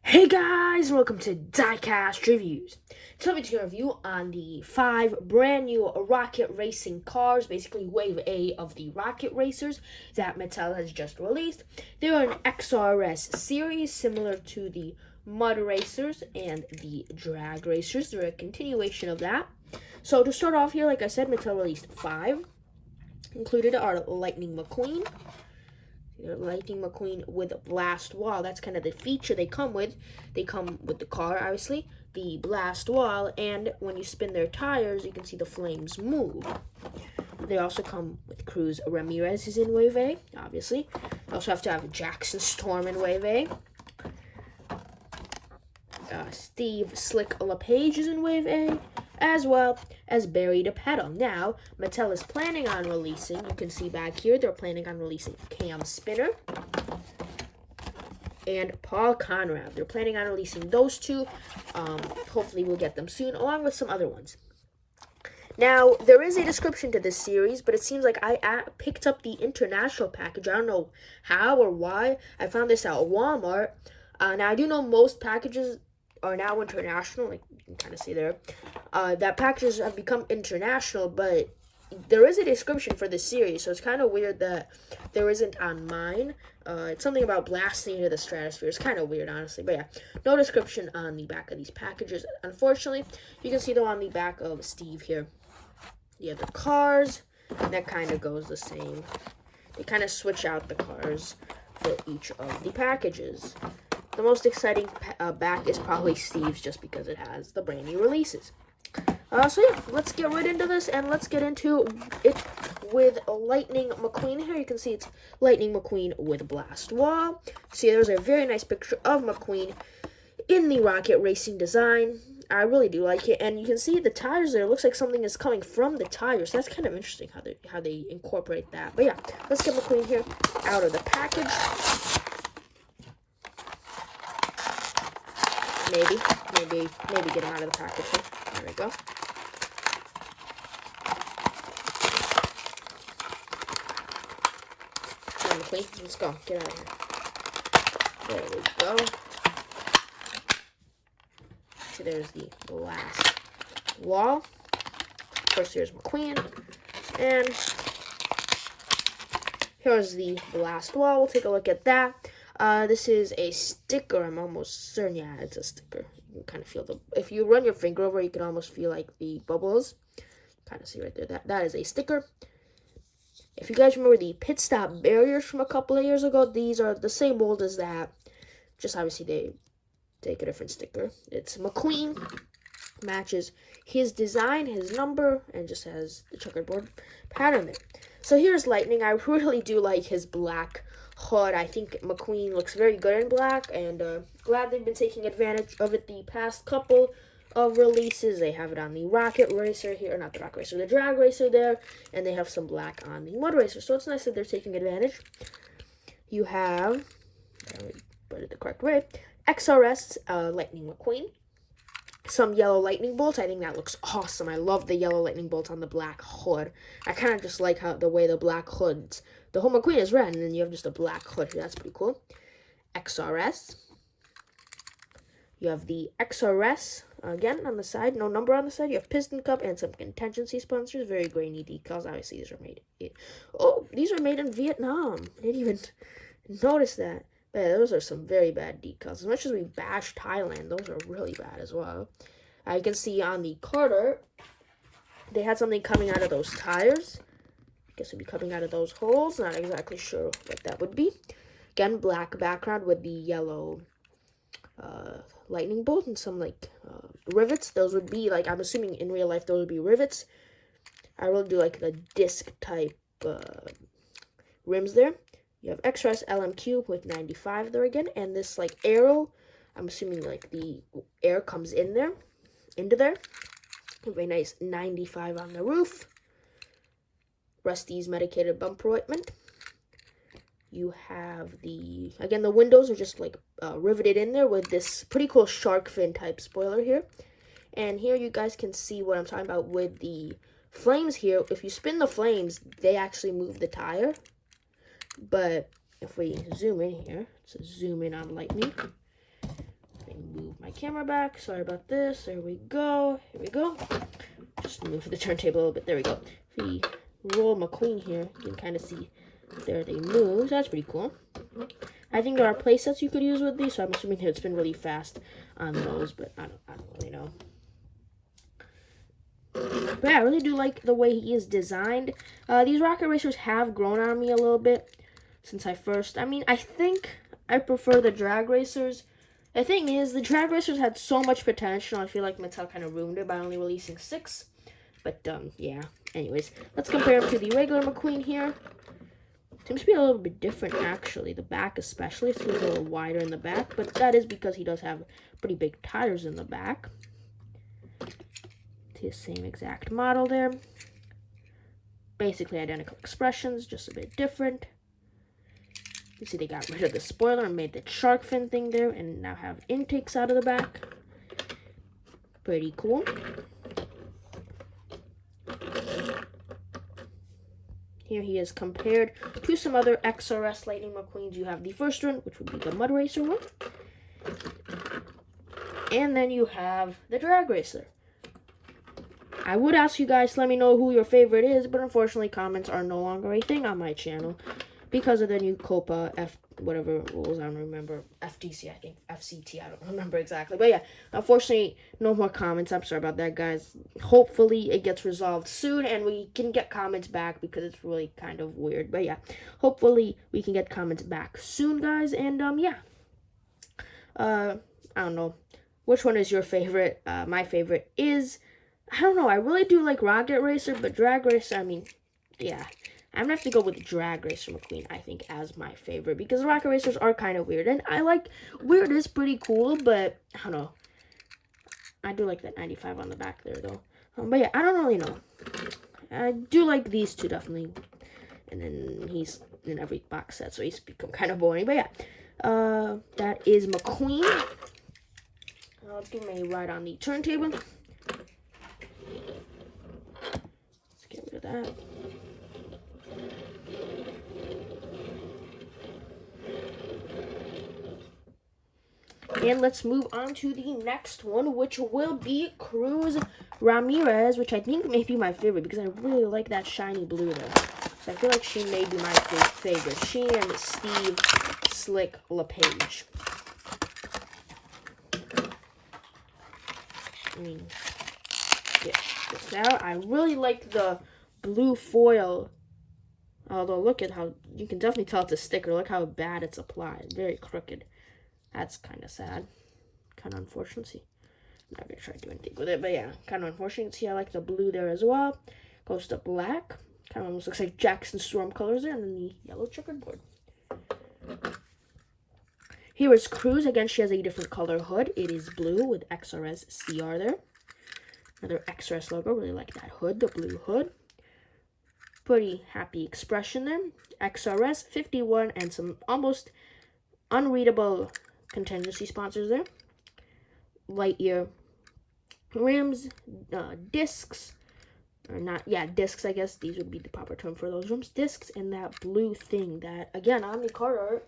Hey guys, welcome to Diecast Reviews. Today I'm doing a review on the 5 brand new rocket racing cars, basically Wave A of the Rocket Racers that Mattel has just released. They're an XRS series similar to the Mud Racers and the Drag Racers. They're a continuation of that. So to start off here, like I said, Mattel released 5. Included are Lightning McQueen. Lightning McQueen with a blast wall. That's kind of the feature they come with. They come with the car, obviously, the blast wall, and when you spin their tires, you can see the flames move. They also come with Cruz Ramirez, who's in Wave A, obviously. You also have to have Jackson Storm in Wave A. Steve Slick LePage is in Wave A, as well as Barry DePedal. Now, Mattel is planning on releasing, you can see back here, they're planning on releasing Cam Spinner and Paul Conrad. They're planning on releasing those two. Hopefully we'll get them soon, along with some other ones. Now, there is a description to this series, but it seems like I picked up the international package. I don't know how or why. I found this at Walmart. Now, I do know most packages are now international, like you can kind of see there. That packages have become international, but there is a description for this series, so it's kind of weird that there isn't on mine. It's something about blasting into the stratosphere. It's kind of weird, honestly, but yeah, no description on the back of these packages, unfortunately. You can see, though, on the back of Steve here, you have the cars, and that kind of goes the same. They kind of switch out the cars for each of the packages. The most exciting back is probably Steve's, just because it has the brand new releases. So yeah, let's get right into this, and let's get into it with Lightning McQueen. Here you can see it's Lightning McQueen with Blast Wall. See, there's a very nice picture of McQueen in the rocket racing design. I really do like it, and you can see the tires there. It looks like something is coming from the tires. That's kind of interesting how they incorporate that. But yeah, let's get McQueen here out of the package. Maybe get him out of the package here. There we go. Come on, McQueen. Let's go. Get out of here. There we go. See, there's the blast wall. Of course, here's McQueen. And here's the blast wall. We'll take a look at that. This is a sticker. I'm almost certain. Yeah, it's a sticker. You can kind of feel the... If you run your finger over, you can almost feel like the bubbles. Kind of see right there. That is a sticker. If you guys remember the pit stop barriers from a couple of years ago, these are the same mold as that. Just obviously they take a different sticker. It's McQueen. Matches his design, his number, and just has the checkerboard pattern there. So here's Lightning. I really do like his black hood. I think McQueen looks very good in black, and glad they've been taking advantage of it the past couple of releases. They have it on the Rocket Racer here, or not the Rocket Racer, the Drag Racer there, and they have some black on the Mud Racer. So it's nice that they're taking advantage. You have, put it the correct way, XRS Lightning McQueen. Some yellow lightning bolts. I think that looks awesome. I love the yellow lightning bolts on the black hood. I kind of just like how the way the black hoods. The whole McQueen is red, and then you have just a black hood here. That's pretty cool. XRS. You have the XRS again on the side. No number on the side. You have piston cup and some contingency sponsors. Very grainy decals. Obviously, these are made. These are made in Vietnam. I didn't even notice that. But yeah, those are some very bad decals. As much as we bash Thailand, those are really bad as well. I can see on the Carter, they had something coming out of those tires. I guess it would be coming out of those holes. Not exactly sure what that would be. Again, black background with the yellow lightning bolt and some like rivets. Those would be like, I'm assuming in real life those would be rivets. I really do like the disc type rims there. You have XRS LMQ with 95 there again, and this like arrow, I'm assuming like the air comes in there, into there. Have a nice 95 on the roof. Rusty's medicated bumper ointment. You have the, again, the windows are just like riveted in there with this pretty cool shark fin type spoiler here. And here you guys can see what I'm talking about with the flames here. If you spin the flames, they actually move the tire. But if we zoom in here, let's zoom in on Lightning. my camera back. Sorry about this. There we go. Here we go. Just move the turntable a little bit. There we go. If we roll Mcqueen here, you can kind of see there they move. So that's pretty cool. I think there are playsets you could use with these, so I'm assuming he'd spin really fast on those, but I don't really know. But yeah, I really do like the way he is designed. These Rocket Racers have grown on me a little bit since I think I prefer the Drag Racers. The thing is, the Drag Racers had so much potential. I feel like Mattel kind of ruined it by only releasing 6. But, yeah. Anyways, let's compare him to the regular Mcqueen here. Seems to be a little bit different, actually. The back especially seems a little wider in the back. But that is because he does have pretty big tires in the back. It's the same exact model there. Basically identical expressions, just a bit different. You see they got rid of the spoiler and made the shark fin thing there, and now have intakes out of the back. Pretty cool. Here he is compared to some other XRS Lightning McQueens. You have the first one, which would be the Mud Racer one. And then you have the Drag Racer. I would ask you guys to let me know who your favorite is, but unfortunately comments are no longer a thing on my channel. Because of the new COPA, whatever rules, I don't remember. FTC, I think. FCT, I don't remember exactly. But yeah, unfortunately, no more comments. I'm sorry about that, guys. Hopefully, it gets resolved soon, and we can get comments back, because it's really kind of weird. But yeah, hopefully, we can get comments back soon, guys. And, yeah. I don't know. Which one is your favorite? My favorite is, I don't know. I really do like Rocket Racer, but Drag Racer, I mean, yeah. I'm going to have to go with Drag Racer McQueen, I think, as my favorite. Because Rocket Racers are kind of weird. And I like, weird is pretty cool, but, I don't know. I do like that 95 on the back there, though. But yeah, I don't really know. I do like these two, definitely. And then he's in every box set, so he's become kind of boring. But yeah, that is McQueen. Let's give him a ride on the turntable. Let's get rid of that. And let's move on to the next one, which will be Cruz Ramirez, which I think may be my favorite because I really like that shiny blue there. So I feel like she may be my favorite. She and Steve Slick LePage. Get this out. I really like the blue foil. Although, look at how, you can definitely tell it's a sticker. Look how bad it's applied. Very crooked. That's kind of sad. Kind of unfortunate. See, I'm not going to try to do anything with it, but yeah, kind of unfortunate. See, I like the blue there as well. Goes to black. Kind of almost looks like Jackson Storm colors there, and then the yellow checkered board. Here is Cruz. Again, she has a different color hood. It is blue with XRS CR there. Another XRS logo. Really like that hood, the blue hood. Pretty happy expression there. XRS 51 and some almost unreadable contingency sponsors there. Lightyear rims, discs, or not, yeah, discs, I guess. These would be the proper term for those rims. Discs and that blue thing that, again, on the card art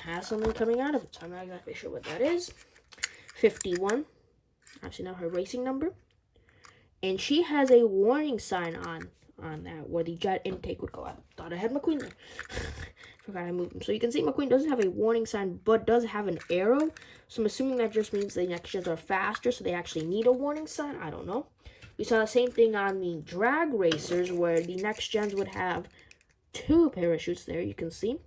has something coming out of it. So I'm not exactly sure what that is. 51. Actually, now her racing number. And she has a warning sign on that where the jet intake would go. I thought I had McQueen there. Forgot I moved him. So you can see McQueen doesn't have a warning sign, but does have an arrow. So I'm assuming that just means the next gens are faster, so they actually need a warning sign. I don't know. We saw the same thing on the Drag Racers, where the next gens would have 2 parachutes there, you can see.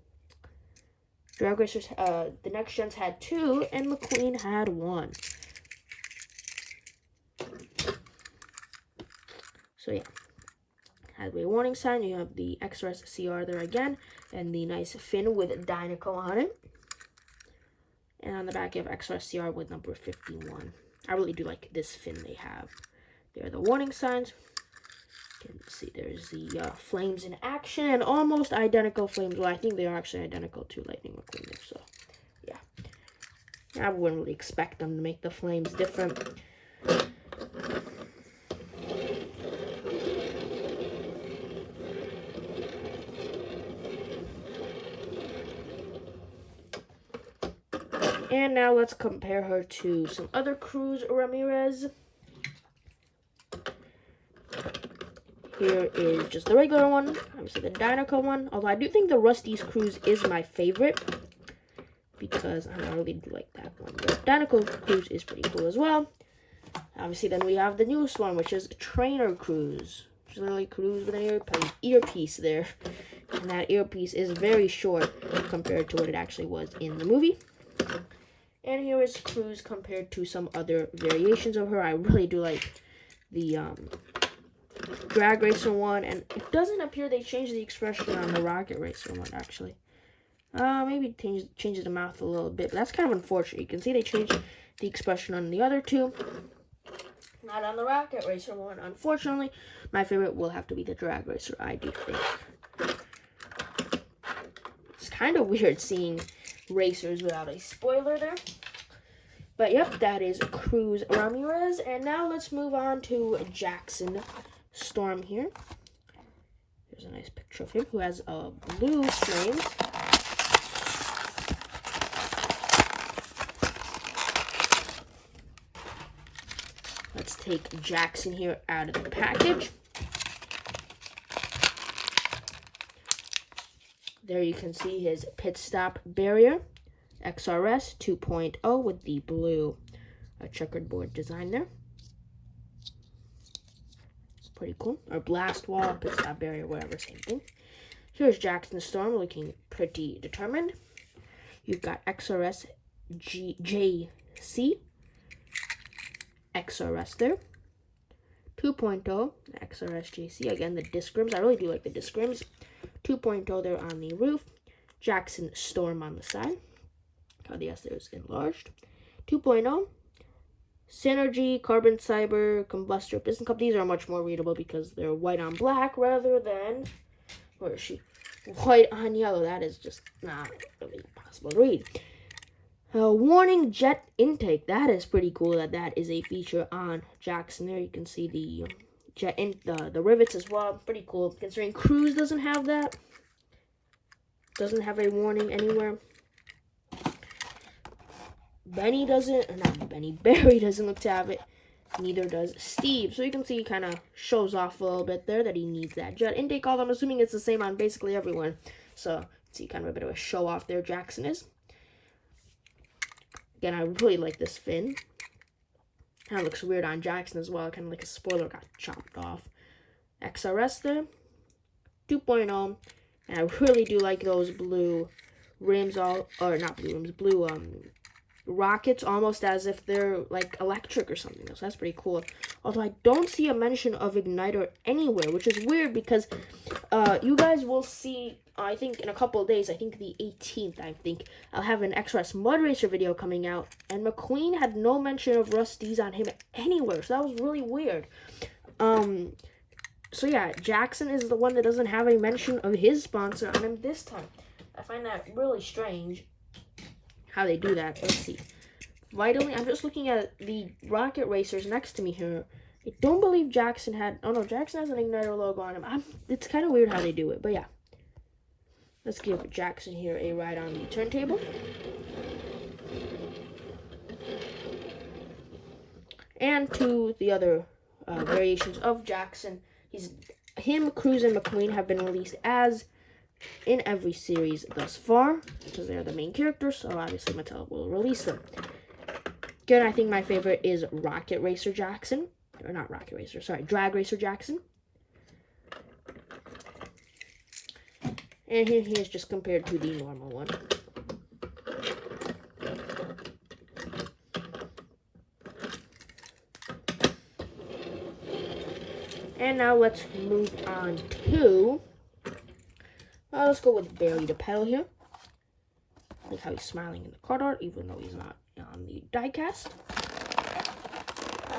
Drag Racers, the next gens had 2, and McQueen had 1. So yeah. Has a warning sign. You have the XRS CR there again, and the nice fin with Dynaco on it. And on the back, you have XRS CR with number 51. I really do like this fin they have. There are the warning signs. You can see there's the flames in action, and almost identical flames. Well, I think they are actually identical to Lightning McQueen there, so yeah. I wouldn't really expect them to make the flames different. And And now let's compare her to some other Cruz Ramirez. Here is just the regular one, obviously the Dinoco one. Although I do think the Rusty's Cruz is my favorite, because I don't really like that one. The Dinoco Cruz is pretty cool as well. Obviously, then we have the newest one, which is Trainer Cruz. Which is literally Cruz with an earpiece there. And that earpiece is very short compared to what it actually was in the movie. And here is Cruz compared to some other variations of her. I really do like the Drag Racer one. And it doesn't appear they changed the expression on the Rocket Racer one, actually. Maybe changes the mouth a little bit. But that's kind of unfortunate. You can see they changed the expression on the other two. Not on the Rocket Racer one. Unfortunately, my favorite will have to be the Drag Racer, I do think. It's kind of weird seeing racers without a spoiler there. But yep, that is Cruz Ramirez. And now let's move on to Jackson Storm here. Here's a nice picture of him who has blue flames. Let's take Jackson here out of the package. There you can see his pit stop barrier, XRS 2.0 with the blue checkered board design there. Pretty cool. Or blast wall, pit stop barrier, whatever, same thing. Here's Jackson Storm looking pretty determined. You've got XRS JC. XRS there. 2.0 XRS JC. Again, the disc rims. I really do like the disc rims. 2.0 there on the roof. Jackson Storm on the side. Oh, the S there is enlarged. 2.0 Synergy, Carbon Cyber, Combustor, Piston Cup. These are much more readable because they're white on black rather than, where is she? White on yellow. That is just not really possible to read. Warning jet intake. That is pretty cool that is a feature on Jackson there. You can see the the rivets as well. Pretty cool considering Cruz doesn't have that. Doesn't have a warning anywhere. Benny doesn't, or not Benny, Barry doesn't look to have it. Neither does Steve. So you can see he kind of shows off a little bit there that he needs that jet intake. Although I'm assuming it's the same on basically everyone. So see kind of a bit of a show off there Jackson is. Again, I really like this fin. Kind of looks weird on Jackson as well. Kind of like a spoiler got chopped off. XRS there. 2.0. And I really do like those blue rims, not blue rims, blue rockets, almost as if they're like electric or something. So that's pretty cool. Although I don't see a mention of igniter anywhere, which is weird because you guys will see, I think in a couple of days, I think the 18th, I think, I'll have an XRS Mud Racer video coming out. And Mcqueen had no mention of Rusty's on him anywhere. So that was really weird. So yeah, Jackson is the one that doesn't have a mention of his sponsor on him this time. I find that really strange how they do that. Let's see. Vitally, I'm just looking at the Rocket Racers next to me here. I don't believe Jackson had... Oh no, Jackson has an igniter logo on him. It's kind of weird how they do it, but yeah. Let's give Jackson here a ride on the turntable. And to the other variations of Jackson. Cruz, and Mcqueen have been released as in every series thus far, because they're the main characters, so obviously Mattel will release them. Again, I think my favorite is Rocket Racer Jackson. Or not Rocket Racer, sorry, Drag Racer Jackson. And here he is just compared to the normal one. And now let's move on to... let's go with Barry the Pedal here. Look how he's smiling in the card art, even though he's not on the diecast.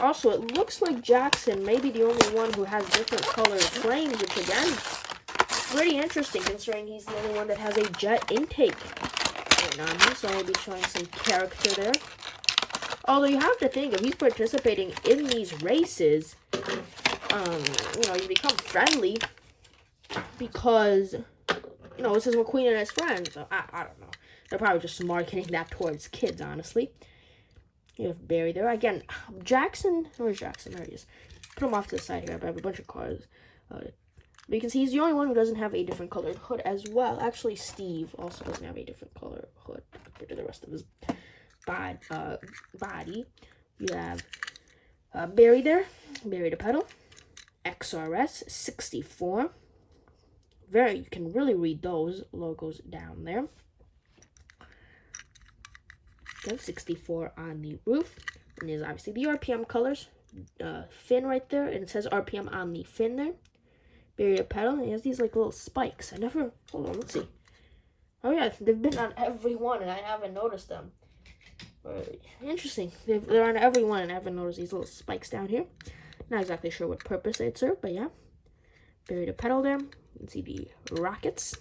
Also, it looks like Jackson may be the only one who has different colored frames, which again, pretty interesting considering he's the only one that has a jet intake on him, so I'll be showing some character there. Although you have to think, if he's participating in these races, you become friendly because, this is Mcqueen and his friends. So I don't know. They're probably just marketing that towards kids, honestly. You have Barry there. Again, Jackson. Where's Jackson? There he is. Put him off to the side here. I have a bunch of cars. But you can see he's the only one who doesn't have a different colored hood as well. Actually, Steve also doesn't have a different color hood compared to the rest of his body. You have Barry there. Barry the pedal. XRS 64. You can really read those logos down there. Then 64 on the roof. And there's obviously the RPM colors. Fin right there. And it says RPM on the fin there. Barry the pedal. And he has these like little spikes. Hold on, let's see. Oh yeah, they've been on every one and I haven't noticed them. Interesting. They're on every one and I haven't noticed these little spikes down here. Not exactly sure what purpose they'd serve, but yeah. Barry the pedal there. You can see the rockets.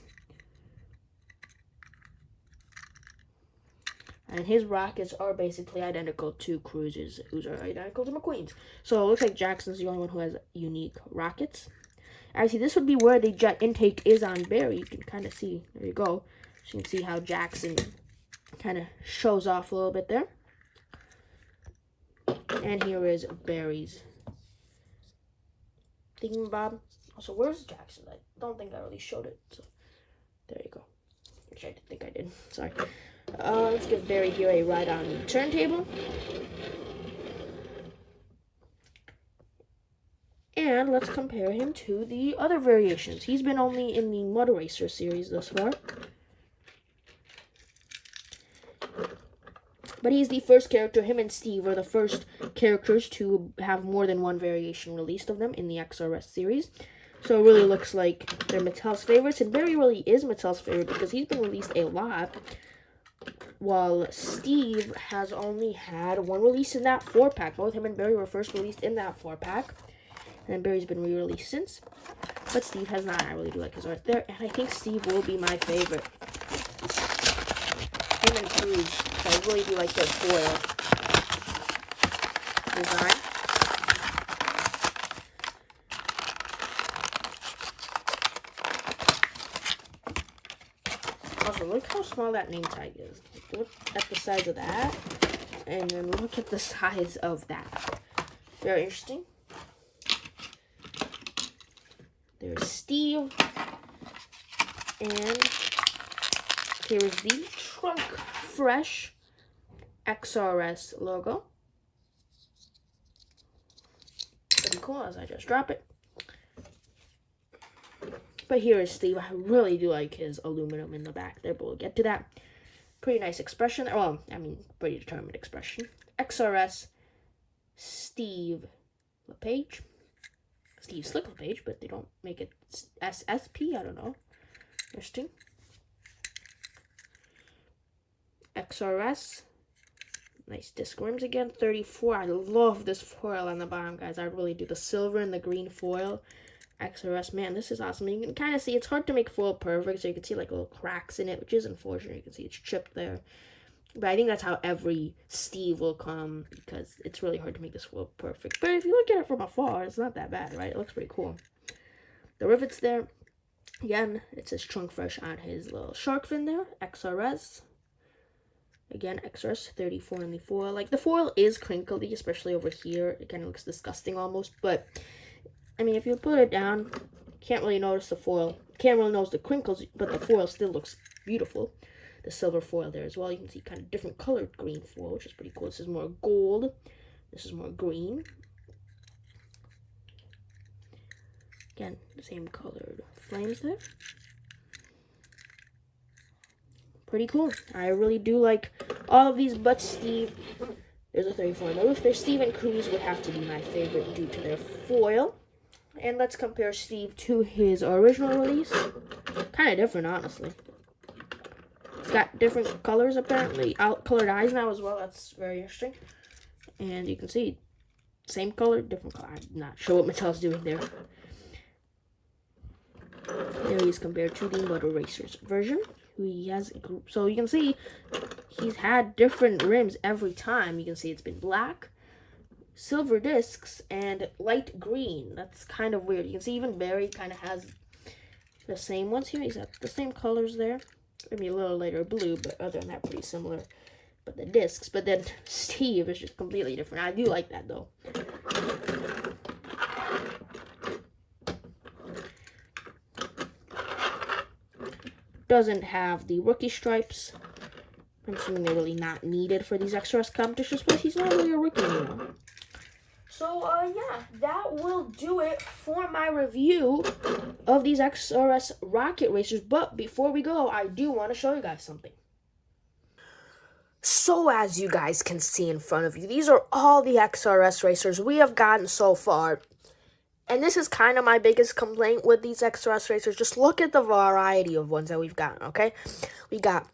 And his rockets are basically identical to Cruz's, who's are identical to Mcqueen's. So it looks like Jackson's the only one who has unique rockets. Actually, this would be where the jet intake is on Barry. You can kind of see. There you go. So you can see how Jackson kind of shows off a little bit there. And here is Barry's thingamabob. Also, where's Jackson? I don't think I really showed it. So there you go. Which I think I did. Sorry. Let's give Barry here a ride on the turntable. And let's compare him to the other variations. He's been only in the Mud Racer series thus far. But he's the first character. Him and Steve are the first characters to have more than one variation released of them in the XRS series. So it really looks like they're Mattel's favorites. And Barry really is Mattel's favorite because he's been released a lot. While Steve has only had one release in that 4-pack. Both him and Barry were first released in that 4-pack. And Barry's been re-released since. But Steve has not. I really do like his art there. And I think Steve will be my favorite. Him and Cruz. I really do like their foil design. Also, look how small that name tag is. Look at the size of that. And then look at the size of that. Very interesting. There's Steve. And here is the Trunk Fresh XRS logo. Pretty cool as I just drop it. But here is Steve. I really do like his aluminum in the back there, but we'll get to that. Pretty nice expression. Well, I mean, pretty determined expression. XRS Steve LePage. Steve Slick LePage, but they don't make it SSP. I don't know. Interesting. XRS. Nice disc rims again. 34. I love this foil on the bottom, guys. I really do. The silver and the green foil. XRS. Man, this is awesome. You can kind of see it's hard to make foil perfect, so you can see like little cracks in it, which is unfortunate. You can see it's chipped there. But I think that's how every Steve will come, because it's really hard to make this foil perfect. But if you look at it from afar, it's not that bad, right? It looks pretty cool. The rivets there. Again, it says Trunk Fresh on his little shark fin there. XRS. Again, XRS 34 in the foil. Like, the foil is crinkly, especially over here. It kind of looks disgusting almost. But, I mean, if you put it down, can't really notice the foil. Can't really notice the crinkles, but the foil still looks beautiful. The silver foil there as well. You can see kind of different colored green foil, which is pretty cool. This is more gold. This is more green. Again, the same colored flames there. Pretty cool. I really do like all of these, but Steve, there's a 34 on the roof there. Steve and Cruz would have to be my favorite due to their foil. And let's compare Steve to his original release. Kind of different, honestly. It's got different colors, apparently. Colored eyes now as well. That's very interesting. And you can see, same color, different color. I'm not sure what Mattel's doing there. There he is compared to the Mud Racers version. He has a group, so you can see he's had different rims every time. You can see it's been black, silver discs, and light green. That's kind of weird. You can see even Barry kind of has the same ones here. He's got the same colors there. I mean, a little lighter blue, but other than that, pretty similar. But the discs, but then Steve is just completely different. I do like that, though. Doesn't have the rookie stripes. I'm assuming they're really not needed for these XRS competitions, but he's not really a rookie anymore. So, yeah, that will do it for my review of these XRS Rocket Racers. But before we go, I do want to show you guys something. So, as you guys can see in front of you, these are all the XRS Racers we have gotten so far. And this is kind of my biggest complaint with these XRS Racers. Just look at the variety of ones that we've gotten, okay? We got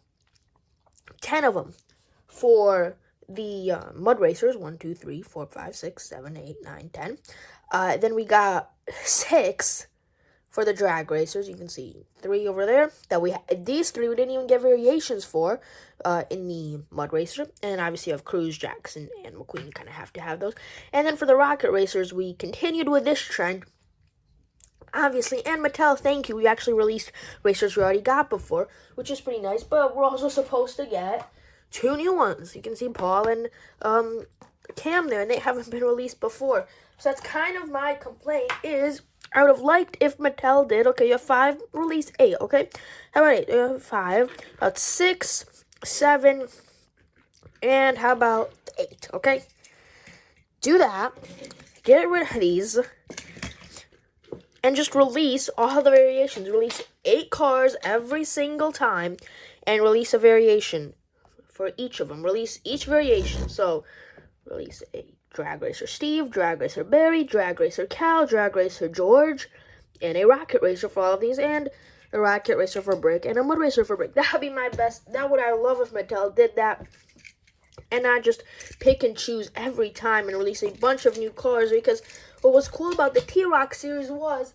10 of them for the mud racers. 1, 2, 3, 4, 5, 6, 7, 8, 9, 10. Then we got 6 for the drag racers. You can see 3 over there. These 3 we didn't even get variations for in the mud racer. And obviously you have Cruz, Jackson, and Mcqueen. You kind of have to have those. And then for the rocket racers, we continued with this trend. Obviously, and Mattel, thank you. We actually released racers we already got before, which is pretty nice. But we're also supposed to get 2 new ones. You can see Paul and Cam there, and they haven't been released before. So that's kind of my complaint is I would have liked if Mattel did. Okay, you have 5, release 8, okay? How about 8? You have 5, about 6, 7, and how about 8, okay? Do that. Get rid of these. And just release all the variations. Release 8 cars every single time. And release a variation for each of them. Release each variation. So, release a Drag Racer Steve, Drag Racer Barry, Drag Racer Cal, Drag Racer George, and a Rocket Racer for all of these. And a Rocket Racer for Brick, and a Mud Racer for Brick. That would be my best. That would I love if Mattel did that. And not just pick and choose every time and release a bunch of new cars. Because what was cool about the T-Rock series was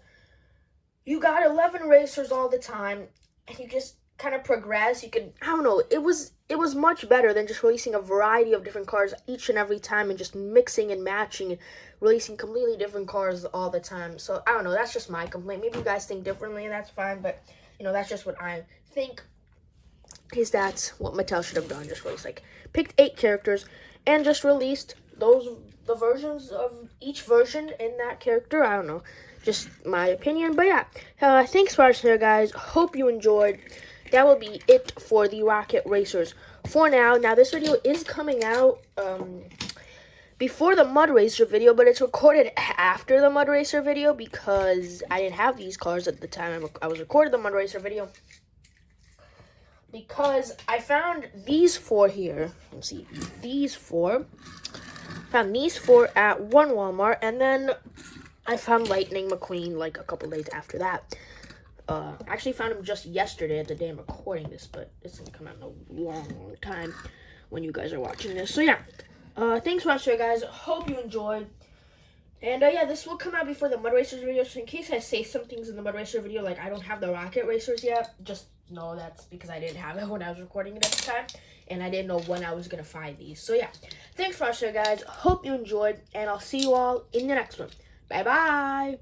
you got 11 racers all the time. And you just kind of progress. You could, I don't know, it was much better than just releasing a variety of different cars each and every time. And just mixing and matching and releasing completely different cars all the time. So, I don't know, that's just my complaint. Maybe you guys think differently and that's fine. But, you know, that's just what I think. Is that's what Mattel should have done. Just released, like, picked 8 characters and just released the versions of each version in that character. I don't know, just my opinion. But yeah, thanks for watching, guys. Hope you enjoyed. That will be it for the Rocket Racers for now. Now, this video is coming out before the Mud Racer video, but it's recorded after the Mud Racer video because I didn't have these cars at the time I was recording the Mud Racer video. Because I found these 4 here. Let's see, these 4. Found these 4 at one Walmart, and then I found Lightning McQueen like a couple days after that. I actually found him just yesterday at the day I'm recording this, but it's gonna come out in a long time when you guys are watching this. So yeah, thanks for watching, guys. Hope you enjoyed. And yeah, this will come out before the Mud Racers video, so in case I say some things in the Mud Racer video, like I don't have the Rocket Racers yet, just know that's because I didn't have it when I was recording it at the time, and I didn't know when I was going to find these. So yeah, thanks for watching, guys. Hope you enjoyed, and I'll see you all in the next one. Bye-bye!